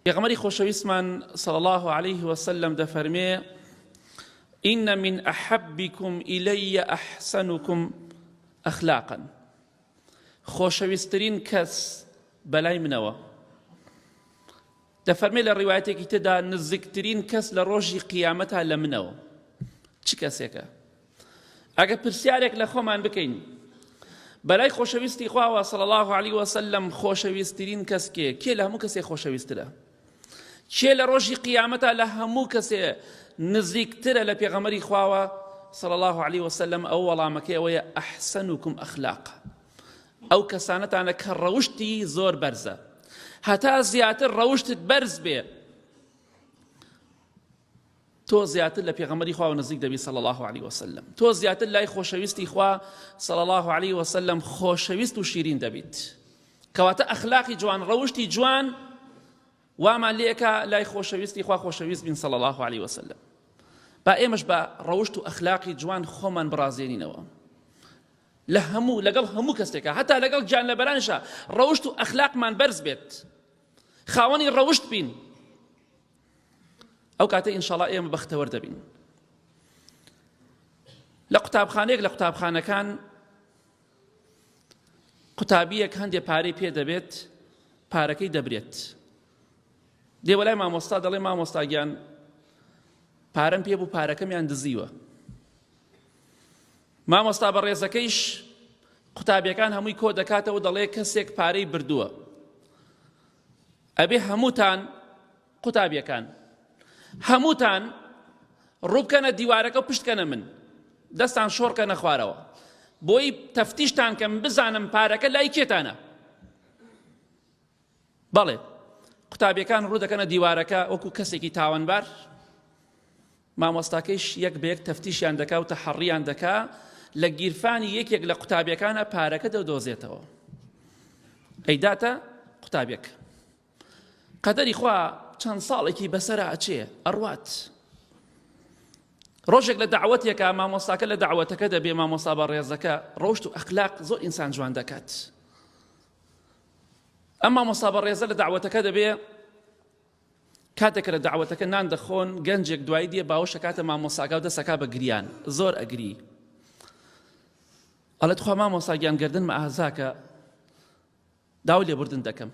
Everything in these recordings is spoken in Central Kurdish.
پێغەمبەری خۆشەویستمان صلی الله عليه وسلم دەفەرمێ إن من أحبكم إلي أحسنكم أخلاقا خۆشەویستترین کەس بەلای منەوە دەفەرمێ لە ڕیوایەتێکی تێدا نزیکترین کەس لە ڕۆژی قیامەتە لە منەوە چ کەسێکە ئەگە پرسیارێک لە خۆمان بکەین بەلای خۆشەویستی خواوە صلی الله عليه وسلم خۆشەویستترین کەس کێ لە هەموو کەسێک خۆشەویستترە کێ لە ڕۆژی قیامەتە لە هەموو کەسێ نزیکترە لە پێغەمبەری خواوە صلی الله عليه وسلم ئەو وەڵامەکەی ئەوەیە ئەحسەنوکم ئەخلاقا ئەو کەسانەتانە کە ڕەوشتی زۆر بەرزە هەتا زیاتر ڕەوشتت بەرز بێ تۆ زیاتر لە پێغەمبەری خوا نزیک دەبی صلی الله عليه وسلم تۆ زیاتر لای خۆشەویستی خوا صلی الله عليه وسلم خۆشەویست و شیرین دەبیت کەواتە ئەخلاقی جوان ڕەوشتی جوان وامان لێکە لای خۆشەویستی خوا خۆشەویست بین صلی الله عليه وسلم با ئێمەش بە ڕەوشت و ئەخلاقی جوان خۆمان بڕازێنینەوە لە هەموو لەگەڵ هەموو کەسێکە هەتا لەگەڵ گیانلەبەرانشە ڕەوشت و ئەخلاقمان بەرز بێت خاوەنی ڕەوشت بین ئەو کاتە ئینشاڵڵا ئێمە بەختەوەر دەبین لە قوتابخانەیەک لە قوتابخانەکان قوتابیەک هەندێک پارەی پێ دەبێت پارەکەی دەبرێت دێوە لای مامۆستا دەڵێ مامۆستا گیان پارەم پێ بوو پارەکەمیان دزیوە مامۆستا بە ڕێزەکەیش قوتابیەکان هەمووی کۆ دەکاتەوە دەڵێ کەسێک پارەی بردووە ئەبێ هەمووتان قوتابیەکان هەمووتان ڕووبکەنە دیوارەکە و پشتکەنە من دەستان شۆڕکەنە خوارەوە بۆی تەفتیشتان کەم بزانم پارەکە لای کێتانە بەڵێ قوتابیەکان ڕوو دەکەنە دیوارەکە وەکو کەسێکی تاوانبار مامۆستاکەیش یەک بە یەک تەفتیشیان دەکا و تەحەڕیان دەکا لە گیرفانی یەکێک لە قوتابیەکانە پارەکە دەودۆزێتەوە ئەیداتە قوتابێک قەدەری خوا چەند ساڵێکی بەسەرا ئەچێ ئەڕوات ڕۆژێک لە دەعوەتێکە مامۆستاکە لە دەعوەتەکە دەبێ مامۆستا بە ڕێزەکە ڕۆشت و ئەخلاق زۆر ئینسان جوان دەکات ئەم مامۆستا بە ڕێزە لە دەعوەتەکە دەبێ کاتێکە لە دەعوەتەکە نان دەخۆن گەنجێک دوایی دێ باوەشە کاتە مامۆستاکە و دەسەکا بە گریان زۆر ئەگری ئەڵێت خوا مامۆستا گیانگەردن مە ئازاکە داوای لێبوردن دەکەم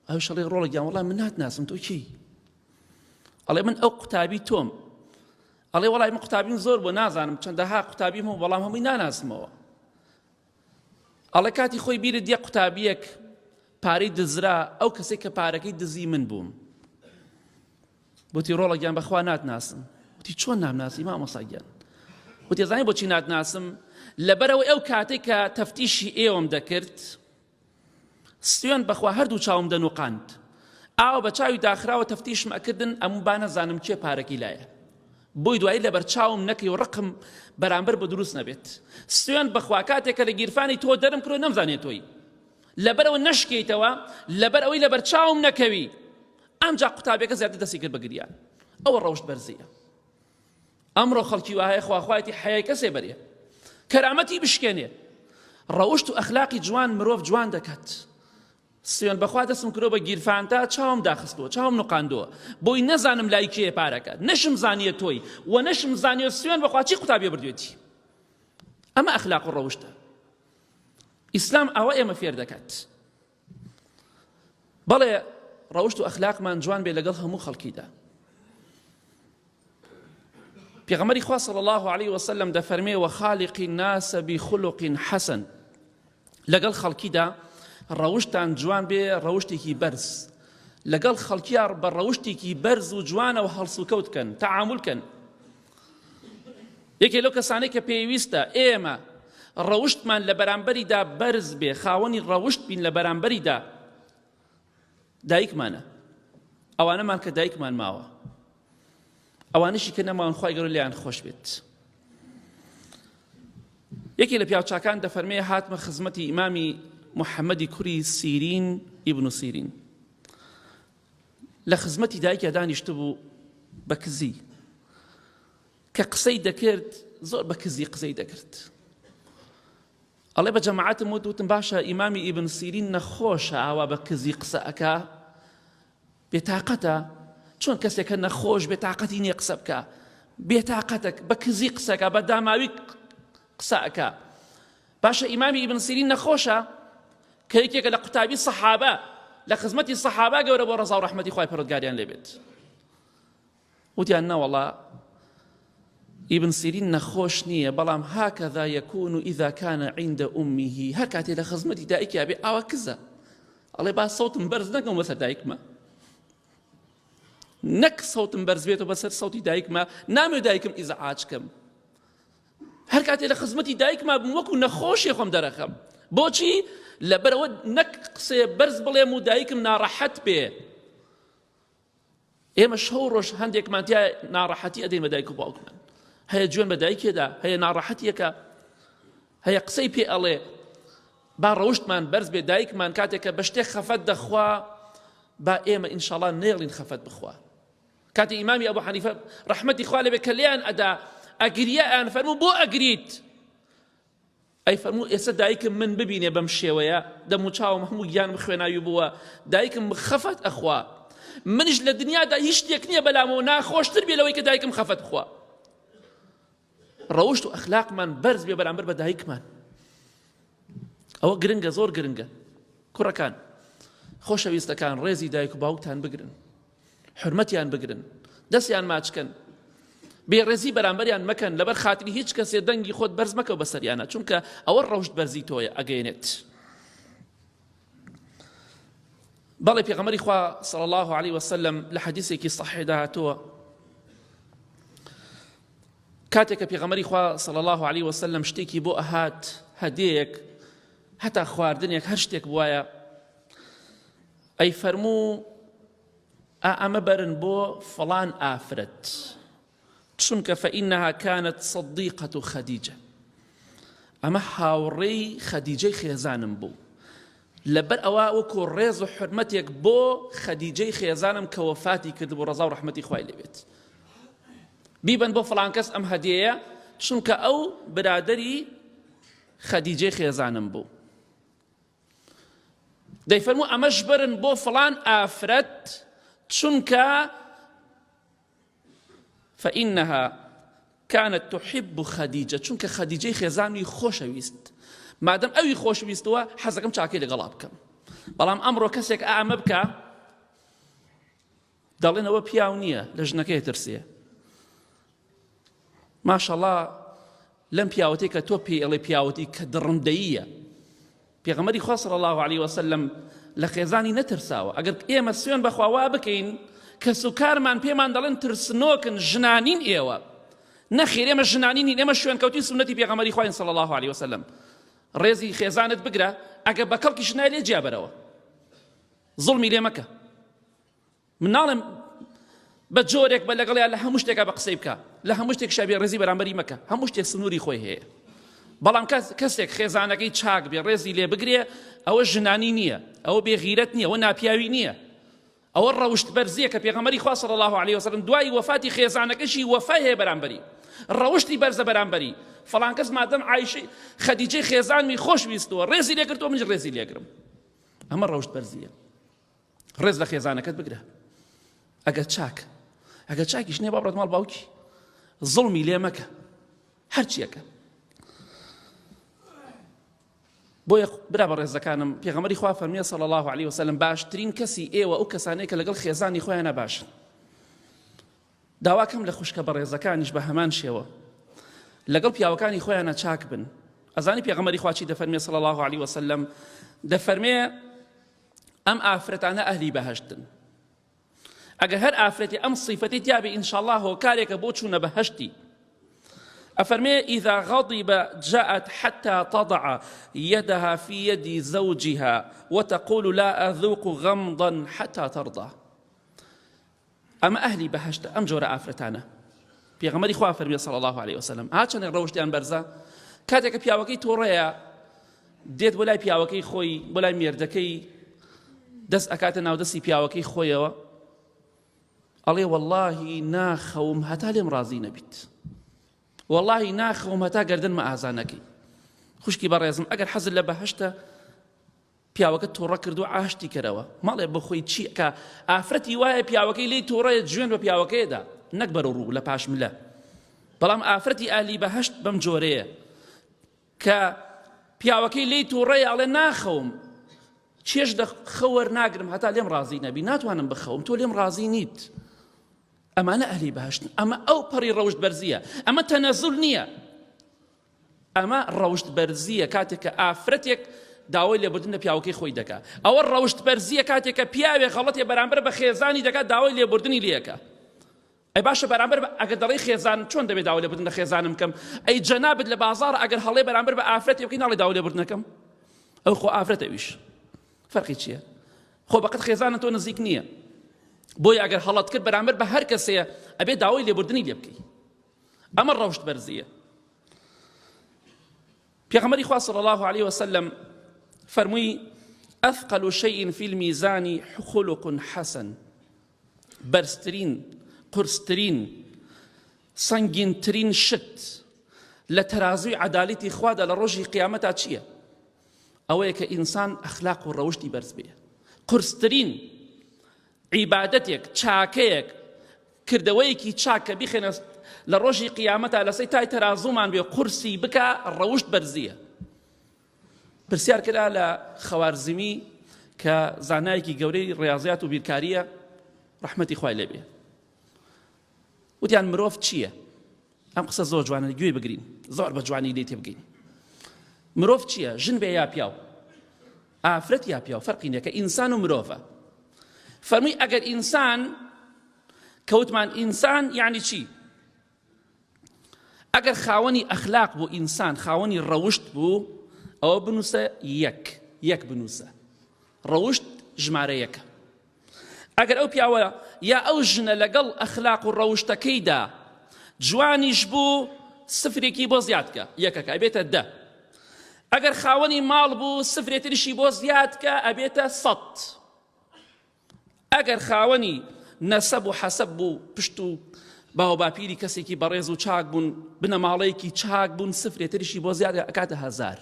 ئەو شەڵێ ڕۆڵە گیان وەڵام من ناتناسم تۆ چی ئەڵێ من ئەو قوتابی تۆم ئەڵێ وەڵای من قوتابیم زۆر بۆ نازانم چەندەها قوتابیم هەموو بەڵام هەمووی ناناسمەوە ئەڵێ کاتی خۆی بیرت یەک قوتابیەک پارەی دزرا ئەو کەسێک کە پارەکەی دزی من بووم وتی ڕۆڵە گیان بەخوا ناتناسم وتی چۆن نامناسی مامۆستا گیان وتی زانی بۆچی ناتناسم لەبەرەوەی ئەو کاتێک کە تەفتیشی ئێوەم دەکرد سوێن بەخوا هەردوو چاوم دەنوقاند ئاوا بە چاوی داخراوە تەفتیشم ئەکردن ئەموو با نەزانم کێ پارەکی لایە بۆی دوایی لەبەر چاوم نەکەی و ڕقم بەرامبەر بە دروست نەبێت سوێن بەخوا کاتێکە لە گیرفانی تۆ دەرم کرۆ نەمزانێت تۆی لەبەرەوە نەشکەیتەوە لەبەر ئەوەی لەبەر چاوم نەکەوی ئەمجا قوتابیەکە زیاتر دەستی کرد بە گریان ئەوە ڕەوشت بەرزیە ئەمڕۆ خەڵکی وایە خواخوایەتی حەیای کەسێ بەرێ کەرامەتی بشکێنێ ڕەوشت و ئەخلاقی جوان مرۆڤ جوان دەکات سوێن بەخوا دەستم کرۆ بە گیرفانتا چاوم داخستەوە چاوم نوقاندەوە بۆی نەزانم لای کێ پارەکە نەشم زانیە تۆی و نەشم زانیە سوێن بەخوا چی قوتابیە بردوێتی ئەمە ئەخلاق و ڕەوشتە ئیسلام ئەوە ئێمە فێر دەکات بەڵێ ڕەوشت و ئەخلاقمان جوان بێ لەگەڵ هەموو خەڵکیدا پێغەمبەری خوا صلی الله عليه وسلم دەفەرمێ وخالق الناس بخلق حسن لەگەڵ خەڵکیدا ڕەوشتان جوان بێ ڕەوشتێکی بەرز لەگەڵ خەڵکیار بە ڕەوشتێکی بەرز و جوانە و هەڵس و کەوتکەن تەعامولکەن یەکێ لەو کەسانەی کە پێویستە ئێمە ڕەوشتمان لە بەرامبەریدا بەرز بێ خاوەنی ڕەوشت بین لە بەرامبەریدا دایکمانە ئەوانەمان کە دایکمان ماوە ئەوانشی کە نەماون خوای گەورە لیان خۆش بێت یەکێ لە پیاوچاکان دەفەرمێ هاتمە خزمەتی ئیمامی محەممەدی کوڕی سیرین ئیبن سیرین لە خزمەتی دایکە دانیشتە بوو بە کزی کە قسەی دەکرد زۆر بە کزی قسەی دەکرد ئەڵێ بە جەماعەتم وتم باشە ئیمامی ئیبن سیرین نەخۆشە ئاوا بە کزی قسە ئەکا بێتاقەتە چۆن کەسێکە نەخۆش بێتاقەتی نییە قسە بکە بێتاقەتە بە کزی قسەکە بە داماوی قسەکە باشە ئیمامی ئیبن سیرین نەخۆشە کە یەکێکە لە قوتابی سەحابە لە خزمەتی سەحابە گەورە بۆ ڕەزا و ڕەحمەتی خوای پەروەردگاریان لێبێت وتیان نەوەڵا ئیبن سیرین نەخۆش نییە بەڵام هاکەذا یەکون ئیذا کانە عیندە ئومیه هەر کاتێ لە خزمەتی دایکیا بێ ئاوا کزە ئەڵێ با سەوتم بەرز نەکەم بەسەر دایکمە نەک سەوتم بەرز بێتەوە بەسەر سەوتی دایکمە نامێ دایکم ئیزعاجکەم هەر کاتێ لە خزمەتی دایکما بم وەکو نەخۆشی خۆم دەرەخەم بۆچی لەبەرەوە نەک قسێ بەرز بڵێم و دایکم ناڕەحەت بێ ئێمە شەو ڕۆژ هەندێکمان تیا ناڕەحەتی ئەدەین بە دایک و باوکمان هەیە گوێن بە دایکێدا هەیە ناڕەحەتیەکە هەیە قسەی پێ ئەڵێ با ڕەوشتمان بەرز بێ دایکمان کاتێککە بە شتێک خەفەت دەخوا با ئێمە ئینشاڵڵا نێڵین خەفەت بخوا کاتی ئیمامی ئەبوو حەنیفە ڕەحمەتی خوا لێبێ کە لێیان ئەدا ئەگریە ئەیان فەرموو بۆ ئەگریت ئەی فەرموو ئێستا دایکم من ببینێ بەم شێوەیە دەم و چاوم هەموو گیانم خوێناوی بووە دایکم خەفەت ئەخوا منش لە دنیادا هیچ شتێک نییە بەلامەوە ناخۆشتر بێ لەوەی کە دایکم خەفەت بخوا ڕەوشت و ئەخلاقمان بەرز بێ بەرامبەر بە دایکمان ئەوە گرنگە زۆر گرنگە کوڕەکان خۆشەویستەکان ڕێزی دایک و باوکتان بگرن حرمەتیان بگرن دەستیان ماچکەن بێڕێزی بەرامبەریان مەکەن لەبەر خاتری هیچ کەسێ دەنگی خۆت بەرز مەکەو بەسەریانە چونکە ئەوە ڕەوشت بەرزی تۆیە ئەگەیەنێت بەڵێ پێغەمبەری خوا صلی الله عليه وسلم لە حەدیثێکی صحیحدا هاتووە کاتێککە پێغەمبەری خوا صلی الله عليه وسلم شتێکی بۆ ئەهات هەدیەیەک هەتا خواردنێک هەر شتێک بوایە ئەی فەرموو ئەمە بەرن بۆ فڵان ئافرەت چونکە فإنها كانت صديقة خديجة ئەمە هاوڕێی خەدیجەی خێزانم بوو لەبەر ئەوە وەکو ڕێز و حرمەتێک بۆ خەدیجەی خێزانم کە وەفاتی کرد بۆ ڕەزا و ڕەحمەتی خوای لێبێت بیبن بۆ فڵان کەس ئەم هەدیەیە چونکە ئەو برادەری خەدیجەی خێزانم بوو دەیفەرموو ئەمەش برن بۆ فڵان ئافرەت چونکە فإنها كانت تحب خديجة چونکە خەدیجەی خێزانی خۆشەویست مادەم ئەوی خۆشەویستەوە حەزەکەم چاکەی لەگەڵا بکەم بەڵام ئەمڕۆ کەسێک ئامە بکە دەڵێنەوە پیاو نییە لە ژنەکەی ترسێ ماشەڵڵا لەم پیاوەتەی کە تۆ پێی ئەڵێ پیاوەتی کە دڕندەییە پێغەمبەری خوا صلی الله عليه وسلم لە خێزانی نەترساوە ئەگەر ئێمە سوێن بەخوا وا بکەین کەس و کارمان پێمان دەڵێن ترسنۆکن ژنانین ئێوە نەخێر ئێمە ژنانین ئێمە شوێنکەوتی سونەتی پێغەمبەری خوای صلی الله عليه وسلم ڕێزی خێزانت بگرە ئەگە بە کەڵکی ژنای لێ جیابەرەوە زوڵمی لێ مەکە من ناڵێم بە جۆرێک بە لەگەڵیان لە هەموو شتێکا بە قسەی بکە لە هەموو شتێک شابێ ڕێزی بەرامبەری مەکە هەموو شتێک سنووری خۆی هەیە بەڵام کەسێک خێزانەکەی چاک بێ ڕێزی لێ بگرێ ئەوە ژنانی نییە ئەوە بێغیرەت نییە ئەوە ناپیاوی نییە ئەوە ڕەوشت بەرزیە کە پێغەمبەری خوا صلی الله عليه وسلم دوای وەفاتی خێزانەکەشی وەفای هەیە بەرامبەری ڕەوشتی بەرزە بەرامبەری فڵان کەس مادەم عایشەی خەدیجەی خێزانمی خۆشویستەوە ڕێزی لێگرتەوە منیش ڕێزی لێگرم ئەمە ڕەوشت بەرزیە ڕێز لە خێزانەکەت بگرە ئەگەر چاکیش نێ بابڕێت ماڵ باوکی زوڵمی لێ مەکە هەرچیەکە بۆیە برا بە ڕێزەکانم پێغەمبەری خوا فەرمیە صلی الله عليه وسلم باشترین کەسی ئێوە ئەو کەسانەیە کە لەگەڵ خێزانی خۆیان نەباشن داواکەم لە خوشکە بە ڕێزەکانیش بە هەمان شێوە لەگەڵ پیاوەکانی خۆیانە چاک بن ئەزانی پێغەمبەری خوا چی دەفەرمێ صلی الله عليه وسلم دەفەرمێ ئەم ئافرەتانە ئەهلی بەهەشتن ئەگەر هەر ئافرەتی ئەم صیفەتی تیابێ ئینشاءالله هۆکارێکە بۆ چوونە بەهەشتی أفرمي إذا غضب جاءت حتى تضع يدها في يد زوجها وتقول لا أذوق غمضا حتى ترضى أما أهلي بهشت أم جور آفرتانا پێغەمبەری خوا فەرمیە صلی الله عليه وسلم هاچەندێک ڕەوشتیان بەرزە کاتێککە پیاوەکەی تۆڕەیە دێت بۆ لای پیاوەکەی خۆی بۆ لای مێردەکەی دەست ئەکاتە ناودەستی پیاوەکەی خۆیەوە ئەڵێ وەڵڵاهی ناخەوم هەتا لێم ڕازی نەبیت والله ناخەوم هەتا گەردنمە ئازانەکەی خوشکی بەڕێزم ئەگەر حەزت لە بەهەشتە پیاوەکە تۆڕە کرد و ئاشتی کردەوە ماڵێ بەخۆی چی کە ئافرەتی وایە پیاوەکەی لی تۆڕەیە جوێن بە پیاوەکەیدا نەک بەرە ڕوو لە پاشملە بەڵام ئافرەتی ئالی بەهەشت بەم جۆرەیە کە پیاوەکەی لی تۆڕەیە ئەڵێ ناخەوم چێش خەوەر ناگرم هەتا لێم ڕازی نەبی ناتوانم بخەوم تۆ لێم ڕازی نیت ئەمانە ئەهلی بەهەشتن ئەمە ئەو پەڕی ڕەوشت بەرزیە ئەمە تەنەزول نییە ئەمە ڕەوشت بەرزیە کاتێک کە ئافرەتێک داوای لێبوردن لە پیاوەکەی خۆی دەکات ئەوە ڕەوشت بەرزیە کاتێک کە پیاوێک غەڵەتێ بەرامبەر بە خێزانی دەکات داوای لێبوردنی لێەکە ئەی باشە بەرامبەر ئەگەر دەڵێی خێزان چۆن دەبێت داوای لێبوردن لە خێزانم بکەم ئەی جەنابت لە بازاڕ ئەگەر هەڵێ بەرامبەر بە ئافرەتێ بکەی ناڵێ داوای لێبوردنەکەم ئەو خۆ ئافرەتەویش فەرقی چییە خۆ بەقەت خێزانە تۆ نزیک نییە بۆی ئەگەر هەڵەت کرد بەرامبەر بە هەر کەسەیە ئەبێ داوای لێبوردنی لێ بکەی ئەمە ڕەوشت بەرزیە پێغەمبەری خوا صلی الله عليه وسلم فرمووی ئەثقل شيء في الميزان خلق حسن بەرزترین قورسترین سەنگینترین شت لە تەرازوی عەدالەتی خوادا لە ڕۆژی قیامەتا چییە ئەوەیە کە ئینسان ئەخلاق و ڕەوشتی بەرز بێ قورسترین عیبادەتێک چاکەیەک کردەوەیەکی چاک کە بیخێنە لە ڕۆژی قیامەتا لەسەی تای تەرازومان بێ قورسی بکە ڕەوشت بەرزیە پرسیار کرا لە خەوارزمی کە زانایەکی گەورەی ڕیاضیات و بیرکاریە ڕەحمەتی خوای لێبێ وتیان مرۆڤ چییە ئەم قسە زۆر جوانە گوێ بگرین زۆر بە جوانی لێ تێبگەین مرۆڤ چییە ژن بێ یا پیاو ئافرەت یا پیاو فەرقی نییە کە ئینسان و مرۆڤە فەرمووی ئەگەر ئینسان کەوتمان ئینسان یعنی چی ئەگەر خاوەنی ئەخلاق بوو ئینسان خاوەنی ڕەوشت بوو ئەوە بنووسە یەک بنووسە ڕەوشت ژمارە یەکە ئەگەر ئەو پیاوە یا ئەو ژنە لەگەڵ ئەخلاق و ڕەوشتەکەیدا جوانیش بوو سفرێکی بۆ زیادکە یەکەکە ئەبێتە دە ئەگەر خاوەنی ماڵ بوو سفرێتریشی بۆ زیادکە ئەبێتە سەد ئەگەر خاوەنی نەسەب و حەسەب بوو پشت و باو باپیری کەسێکی بەڕێز و چاک بوون بنە ماڵەیەکی چاک بوون سفرێتریشی بۆ زیاد ئەکاتە هەزار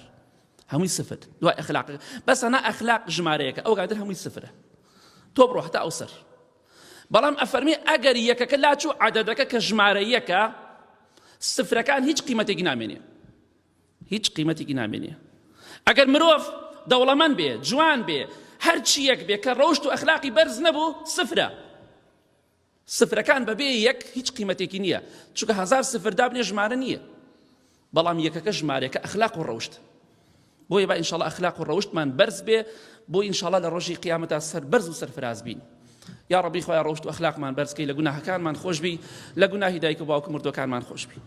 هەمووی سفر دوای ئەخلاق بەس هەنا ئەخلاق ژمارەیەکە ئەو کاتر هەمووی سفرە تۆ بڕۆ هەتا ئەو سەر بەڵام ئەفەرمی ئەگەر یەکەکە لاچوو عەدەدەکە کە ژمارە یەکە سفرەکان هیچ قیمەتێکی نامێنێ هیچ قیمەتێکی نامێنێ ئەگەر مرۆڤ دەوڵەمەند بێ جوان بێ هەر چیەک بێ کە ڕەوشت و ئەخلاقی بەرز نەبوو سفرە سفرەکان بەبێ یەک هیچ قیمەتێکی نییە چونکە هەزار سفر دابنێ ژمارە نییە بەڵام یەکەکە ژمارەیەکە ئەخلاق و ڕەوشت بۆیە با ئینشاڵڵا ئەخلاق و ڕەوشتمان بەرز بێ بۆ ئینشاڵڵا لە ڕۆژی قیامەتا سەر بەرز و سەرفراز بین یا ڕەبی خۆیان ڕەوشت و ئەخلاقمان بەرزکەی لە گوناهەکانمان خۆش بی لە گوناهی دایک و باوک و مردوەکانمان خۆش بی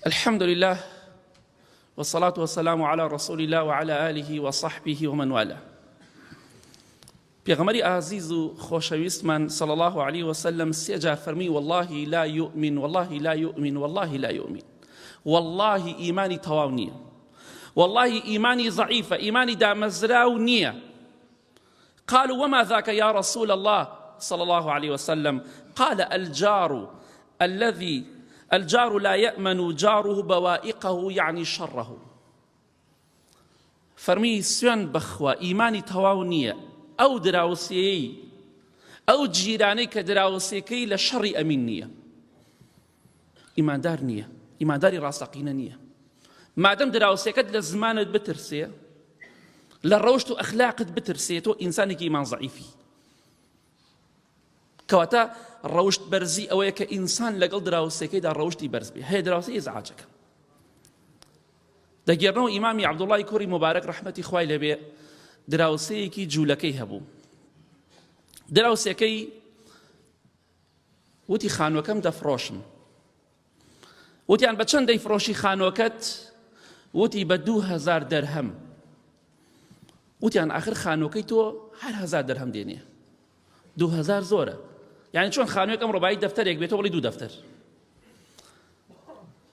الحمد لله والصلاة والسلام على رسول الله وعلى آله وصحبه ومن والاه پێغەمبەری ئازیز و خۆشەویستمان صلى الله عليه وسلم سێ جار فەرمی والله لا يؤمن والله لا يؤمن والله لا يؤمن والله ئیمانی تەواو نییە والله ئیمانی ضعیفە ئیمانی دامەزراو نییە قالوا وما ذاك يا رسول الله صلى الله عليه وسلم قال الجار لا يأمن جاره بوائقه يعني شره فەرمی سوێن بەخوا ئیمانی تەواو نییە ئەو دراوسێی ئەو جیرانەی کە دراوسێکەی لە شەڕی ئەمین نییە ئیماندار نییە ئیمانداری ڕاستەقینە نییە مادەم دراوسێکەت لە زمانت بترسێ لە ڕەوشت و ئەخلاقت بترسێ تۆ ئینسانێکی ئیمان ضعیفی کەواتە ڕەوشت بەرزی ئەوەیە کە ئینسان لەگەڵ دراوسێکەیدا ڕەوشتی بەرز بێ هەیە دراوسێ ئیزعاجەکە دەگێڕنەوە ئیمامی عەبدوڵڵای کوڕی مبارەک ڕەحمەتی خوای لەبێ دراوسەیەکی جوولەکەی هەبوو دراوسێکەی وتی خانووەکەم دەفرۆشم وتیان بە چەند دەیفرۆشی خانووەکەت وتی بە 2000 دەرهەم وتیان ئاخر خانووەکەی تۆ هەر 1000 دەرهەم دێنێ 2000 زۆرە یعنی چۆن خانوویەک ئەم ڕۆبایی دەفتەرێک بێتەوە بڵی 2 دەفتەر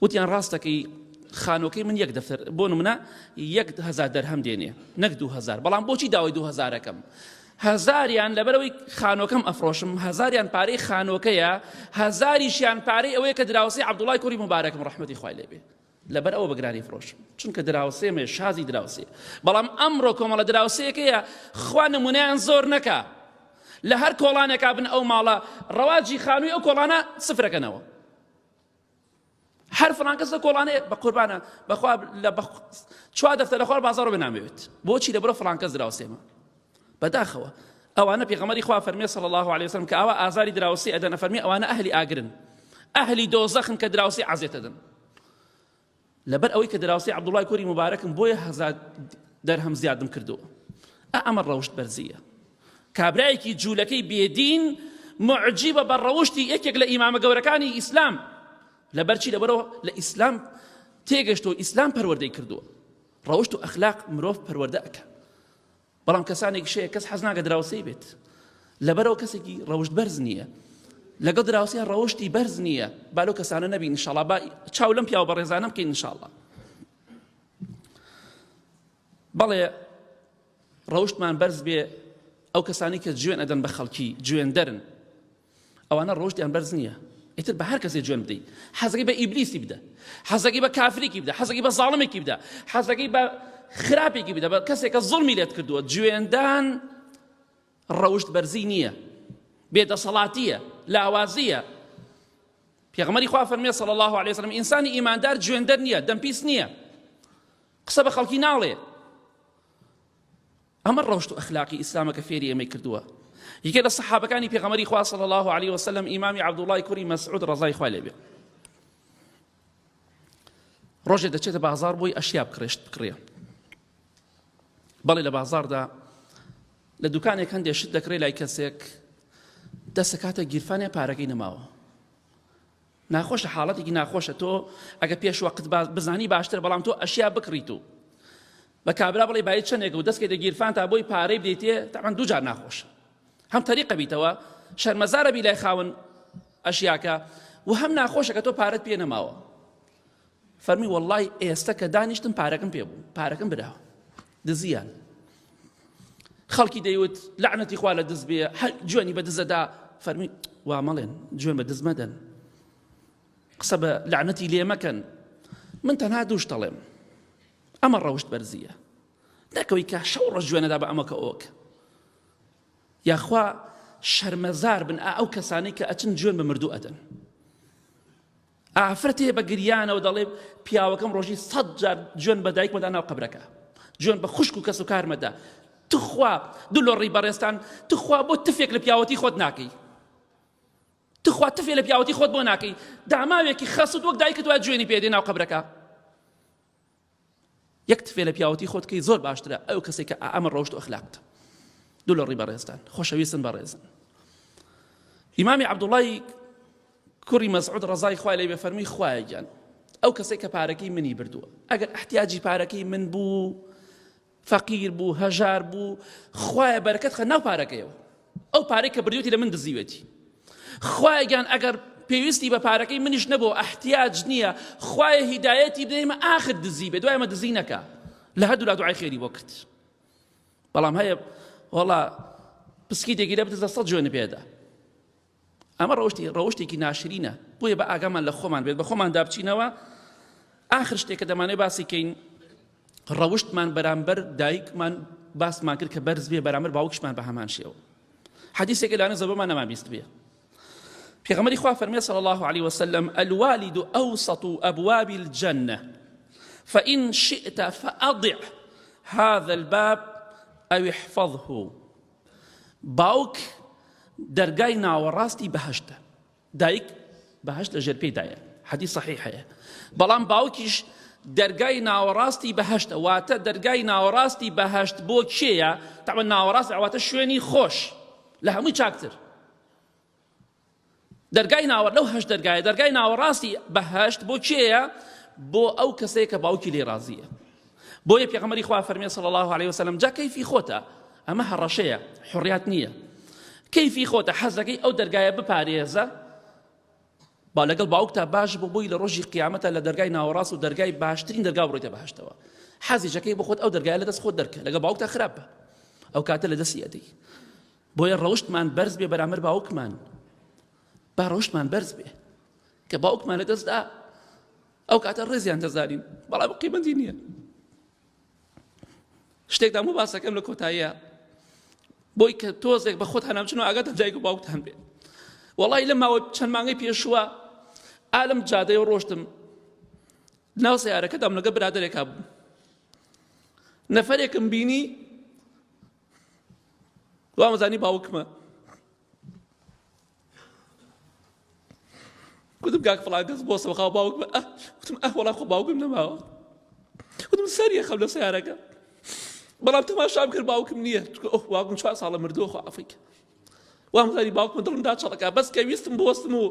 وتیان ڕاستەکەی خانووەکەی من 1 دەفتەر بۆ نمونە 1000 دەرهەم دێنێ نەک 2000 بەڵام بۆچی داوای 2000ەکەم هەزاریان لەبەرەوەی خانۆکەم ئەفرۆشم، هەزاریان پارەی خانۆکەیە، هەزاریشیان پارەی ئەوەیە کە دراوسێ عەبدوڵای کوڕی مبارەکم ڕەحمەتی خوای لێ بێ، لەبەر ئەوە بەگرانی فرۆشم، چونکە دراوسێمێ شازی دراوسێ. بەڵام ئەمڕۆ کۆمەڵە دراوسەیەکەیە خوا نمونەیان زۆر نەکا، لە هەر کۆڵانێکا بن ئەو ماڵە ڕەواجی خانووی ئەو کۆڵانە سفرەکەنەوە. هەر فڵان کەس لە کۆڵانەیە بە قوربانە بەخوا لە چوا دەفتەر لە خوار بازاڕۆ بنامەوێت، بۆچی لەبەرە فڵان کەس دراوسێمە. بەداخەوە ئەوانە پێغەمبەری خوا فەرمێ صلی الله علیه وسلم کە ئەوە ئازاری دراوسی ئەدەنە، فەرمی ئەوانە ئەهلی ئاگرن، ئەهلی دۆزەخن کە دراوسی عەزێت ئەدەن. لەبەر ئەوەی کە دراوسی عەبدوڵای کوڕی مبارەکم بۆیە هەزار دەرهەم زیادم کردووە. ئەمە ڕەوشت بەرزیە. کابرایەکی جوولەکەی بێدین معجیبە بە ڕەوشتی یەکێک لە ئیمامە گەورەکانی ئیسلام، لەبەرچی لەبەرەوە لە ئیسلام تێگەشتۆ ئیسلام پەروەردەی کردووە. ڕەوشت و ئەخلاق مرۆڤ پەروەردە ئەکە. بەڵام کەسانێک شەیە کەس حەز ناکە دراوسەی بێت، لەبەرەوە کەسێکی ڕەوشت بەرز نییە، لەگەڵ دراوسیان ڕەوشتی بەرز نییە. با لەو کەسانە نەبین ئینشاڵڵا، با چاو لەم پیاوە بەڕێزانە بکەین ئینشاڵڵا. بەڵێ ڕەوشتمان بەرز بێ، ئەو کەسانی کە جوێن ئەدەن بە خەڵکی جوێن دەرن ئەوانە ڕۆژتیان بەرز نییە. ئیتر بە هەر کەسێ جوێن بدەیت، حەزەکەی بە ئیبلیسی بدە، حەزەکەی بە کافرێکی بدە، حەزەکەی بە زاڵمێکی بدە، حەزەکەی بە خراپێکی بدە، بە کەسێکە زوڵمی لێت کردووە. جوێندان ڕەوشت بەرزی نییە، بێدەسەڵاتیە، لاوازیە. پێغەمبەری خوا فەرمێ صلی الله علیه وسلم ئینسانی ئیماندار جوێندەر نییە، دەمپیس نییە، قسە بە خەڵکی ناڵێ. ئەمە ڕەوشت و ئەخلاقی ئیسلامە کە فێری ئێمەی کردووە. یەکێک لە سەحابەکانی پێغەمبەری خوا صلی الله علیه وسلم ئیمامی عەبدوڵای کوڕی مەسعود ڕەزای خوا لێ بێ، ڕۆژێ دەچێتە بازاڕ بۆی ئەشیا بکڕێ. بەڵێ لە بازاڕدا لە دوکانێک هەندێک شت دەکڕێ لای کەسێک، دەسەکاتە گیرفانێ پارەکەی نەماوە. ناخۆشە، حاڵەتێکی ناخۆشە. تۆ ئەگە پێش وەقت بزانی باشتر، بەڵام تۆ ئەشیا بکڕیت و بە کابرا بڵێ باید چەندێک و دەستکەیتە گیرفان تا بۆی پارەی بدەیتێ، تەعەن دوو جار ناخۆشە. هەم تەریقە بیتەوە، شەرمەزارە بی لای خاوەن ئەشیاکە، و هەم ناخۆشە کە تۆ پارەت پێ نەماوە. فەرمی وەڵڵای ئێستا کە دانیشتم پارەکەم پێ بوو، پارەکەم براوە، دزیان. خەڵکی دەیوت لعنەتی خوا لە دز بێ، جوێنی بە دزەدا. فەرمی وا مەڵێن جوێن بە دز مەدەن، قسە بە لعنەتی لێ مەکەن، من تەنها دووش دەڵێم، ئەمە ڕەوشت بەرزیە. نەکەوەی کە شەو ڕۆژ جوێنەدا بە ئەمەکە ئەوەکە. یاخوا شەرمەزار بن ئەو کەسانەی کە ئەچن جوێن بە مردوو ئەدەن. ئافرەتێ بە گریانەوە دەڵێ پیاوەکەم ڕۆژی 100 جار جوێن بە دایک مەدا ناو قەبرەکە، جوێن بە خوشک و کەس و کارمەدا. تخوا دلۆڕی بەڕێستان، تخوا بۆ تفێک لە پیاوەتی خۆت ناکەی، تخوا تفێ لە پیاوەتی خۆت بۆ ناکەی. داماوێکی خەسوت وەک دایکت وا جوێنی پێدێ ناو قەبرەکە. یەک تفێ لە پیاوەتی خۆت کەی زۆر باشترە ئەو کەسێک کە ئەمە ڕەوشت و ئەخلاقتە. دلۆڕی بەڕێستان، خۆشەویستن بەڕێزن. ئیمامی عەبدوڵای کوڕی مەسعود ڕەزای خوای لێ بێ فەرمی خوایە گیان، ئەو کەسێک کە پارەکەی منی بردووە، ئەگەر احتیاجی پارەکەی من بوو، فەقیر بوو، هەژار بوو، خوایە بەرەکەت خە ناو پارەکەیەوە، ئەو پارەی کە بردوویەتی لە من دزیوێتی. خوایە گیان ئەگەر پێویستی بە پارەکەی منیش نەبوو، احتیاج نییە، خوایە هیدایەتی بدەیمە ئاخر دزی بێ، دوایمە دزی نەکا. لە هەردوو لا دوعای خێری بۆ کرد. بەڵام هەیە وەڵا پسکی تێکی لە بدزە 100 جوێنە پێدا. ئەمە ڕەوشتێکی ناشرینە. بۆیە بە ئاگامان لە خۆمان بێت، بە خۆمان دابچینەوە. ئاخر شتێک کە دەمانێ باسی کەین، ڕەوشتمان بەرامبەر دایکمان باسمان کرد کە بەرز بێ بەرامبەر باوکشمان بە هەمان شێوە. حەدیثێک لەوانە زەبەمان نەمابیست بێ. پێغەمبەری خوا فەرمێ صلی الله عليه وسلم الوالد أوسط أبواب الجنة فإن شئت فأضع هذا الباب أو احفظه. باوک دەرگای ناوەڕاستی بەهەشتە، دایک بەهەشت لە ژێر پێدایە، حەدیث صحیحەیە. بەڵام باوکیش دەرگای ناوەڕاستی بەهەشتە، واتە دەرگای ناوەڕاستی بەهەشت بۆ کێیە؟ تەعمە ناوەڕاست ئەواتە شوێنی خۆش لە هەمووی چاکتر. دەرگای لەو هەشت دەرگایە، دەرگای ناوەڕاستی بەهەشت بۆ کێیە؟ بۆ ئەو کەسەیە کە باوکی لێ ڕازیە. بۆیە پێغەمبەری خوا فەرمێ صلی الله عليه وسلم جا کەیفی خۆتە، ئەمە هەڕەشەیە، حڕیات نییە. کەیفی خۆتە حەزەکەی ئەو دەرگایە بپارێزە، با لەگەڵ باوکتا باش بۆ بۆی لە ڕۆژی قیامەتە لە دەرگای ناوەڕاست و دەرگای باشترین دەرگا بڕۆیتە بەهەشتەوە. حەزیشەکەی بۆ خۆت ئەو دەرگایە لە دەست خۆت دەرکە، لەگەڵ باوکتا خراپە، ئەو کاتە لە دەستی ئەدەی. بۆیە ڕەوشتمان بەرز بێ بەرامبەر باوکمان با ڕەوشتمان بەرز بێ کە باوکمان لە دەستدا ئەو کاتە ڕێزیان دەزانین بەڵام قیمەتی نییە. شتێکدا مو باسەکەم لە کۆتاییە بۆی کە تۆزێک بە خۆت هەنامچن و ئاگاتە دایک و باوکتان بێ. وەڵی لە ماوە چەند مانگەی پێشووە ئالم جادەیە ڕۆشتم ناو سەیارەکەدام لەگە برادەرێکا بوو، نەفەرێکم بینی وامەزانی باوکمە، گوتم کاک فڵان کەس بۆ سەوخاو باوکمە، گوتم وەڵام خۆ باوکم نەماوە، گوتم سەریە خەم لە سەیارەکە، بەڵام تەماشام کرد باوکم نییە، واگم 4 ساڵە مردووە خوافێک وامەزانی باوکمە دڵم دا چەڵەکە بەس کە ویستم بۆستم و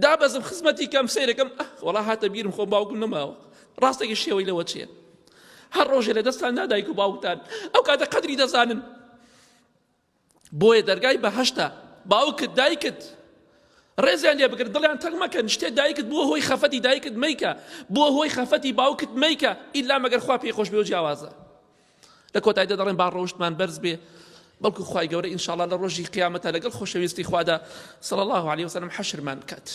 دابەزم خزمەتی کەم سەیرەکەم وەڵا هاتە بیرم خۆم باوکم نەماوە. ڕاستێکی شێوەی لەوە چییە؟ هەر ڕۆژێ لە دەستان نادایک و باوکتان ئەو کاتە قەدری دەزانن. بۆیە دەرگای بەهەشتە باوکت دایکت ڕێزیان لێ بگرن، دڵیان تەنگ مەکەن شتێ دایکت بووە هۆی خەفەتی دایکت مەیکە، بووە هۆی خەفەتی باوکت مەیکە ئیلا مەگەر خوا پێی خۆش بێ و جیاوازە. لە کۆتاییدا دەڵێن با ڕۆژتمان بەرز بێ، بەڵکو خوای گەورە ئینشاءڵڵا لە ڕۆژی قیامەتە لەگەڵ خۆشەویستی خوادا صلی الله علیه وسلم حەشرمان بکات.